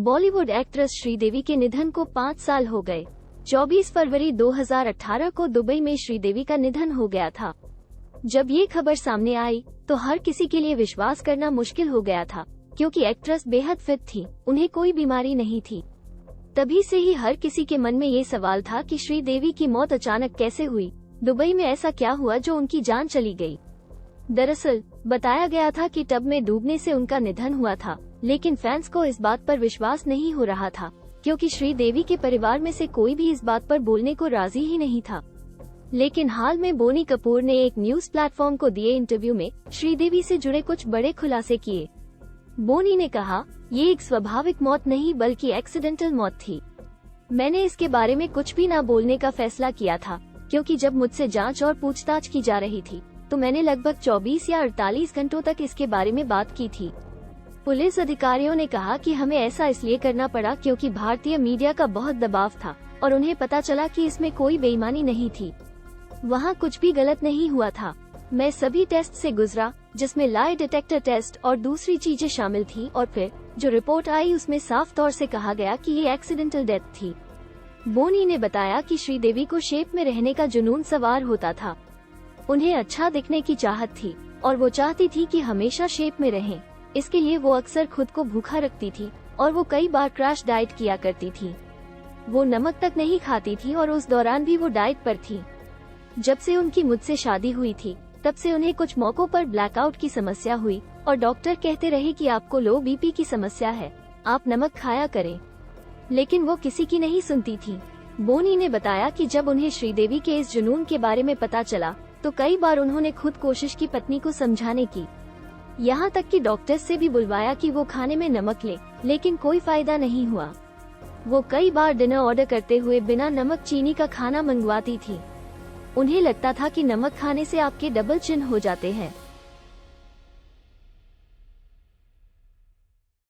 Bollywood actress Sridevi के निधन को 5 साल हो गए। 24 फरवरी 2018 को दुबई में श्रीदेवी का निधन हो गया था। जब ये खबर सामने आई तो हर किसी के लिए विश्वास करना मुश्किल हो गया था, क्योंकि एक्ट्रेस बेहद फिट थी, उन्हें कोई बीमारी नहीं थी। तभी से ही हर किसी के मन में ये सवाल था कि श्रीदेवी की मौत अचानक कैसे हुई, दुबई में ऐसा क्या हुआ जो उनकी जान चली गई। दरअसल बताया गया था कि टब में डूबने से उनका निधन हुआ था, लेकिन फैंस को इस बात पर विश्वास नहीं हो रहा था, क्योंकि श्रीदेवी के परिवार में से कोई भी इस बात पर बोलने को राजी ही नहीं था। लेकिन हाल में बोनी कपूर ने एक न्यूज प्लेटफॉर्म को दिए इंटरव्यू में श्रीदेवी से जुड़े कुछ बड़े खुलासे किए। बोनी ने कहा, ये एक स्वाभाविक मौत नहीं बल्कि एक्सीडेंटल मौत थी। मैंने इसके बारे में कुछ भी न बोलने का फैसला किया था, क्योंकि जब मुझसे जांच और पूछताछ की जा रही थी तो मैंने लगभग 24 या 48 घंटों तक इसके बारे में बात की थी। पुलिस अधिकारियों ने कहा कि हमें ऐसा इसलिए करना पड़ा क्योंकि भारतीय मीडिया का बहुत दबाव था और उन्हें पता चला कि इसमें कोई बेईमानी नहीं थी, वहाँ कुछ भी गलत नहीं हुआ था। मैं सभी टेस्ट से गुजरा, जिसमें लाई डिटेक्टर टेस्ट और दूसरी चीजें शामिल थी, और फिर जो रिपोर्ट आई उसमें साफ तौर से कहा गया कि ये एक्सीडेंटल डेथ थी। बोनी ने बताया कि श्रीदेवी को शेप में रहने का जुनून सवार होता था। उन्हें अच्छा दिखने की चाहत थी और वो चाहती थी कि हमेशा शेप में रहें। इसके लिए वो अक्सर खुद को भूखा रखती थी और वो कई बार क्रैश डाइट किया करती थी। वो नमक तक नहीं खाती थी और उस दौरान भी वो डाइट पर थी। जब से उनकी मुझसे शादी हुई थी तब से उन्हें कुछ मौकों पर ब्लैकआउट की समस्या हुई और डॉक्टर कहते रहे कि आपको लो बीपी की समस्या है, आप नमक खाया करें, लेकिन वो किसी की नहीं सुनती थी। बोनी ने बताया कि जब उन्हें श्रीदेवी के इस जुनून के बारे में पता चला तो कई बार उन्होंने खुद कोशिश की पत्नी को समझाने की, यहाँ तक कि डॉक्टर से भी बुलवाया कि वो खाने में नमक ले, लेकिन कोई फायदा नहीं हुआ। वो कई बार डिनर ऑर्डर करते हुए बिना नमक चीनी का खाना मंगवाती थी। उन्हें लगता था कि नमक खाने से आपके डबल चिन हो जाते हैं।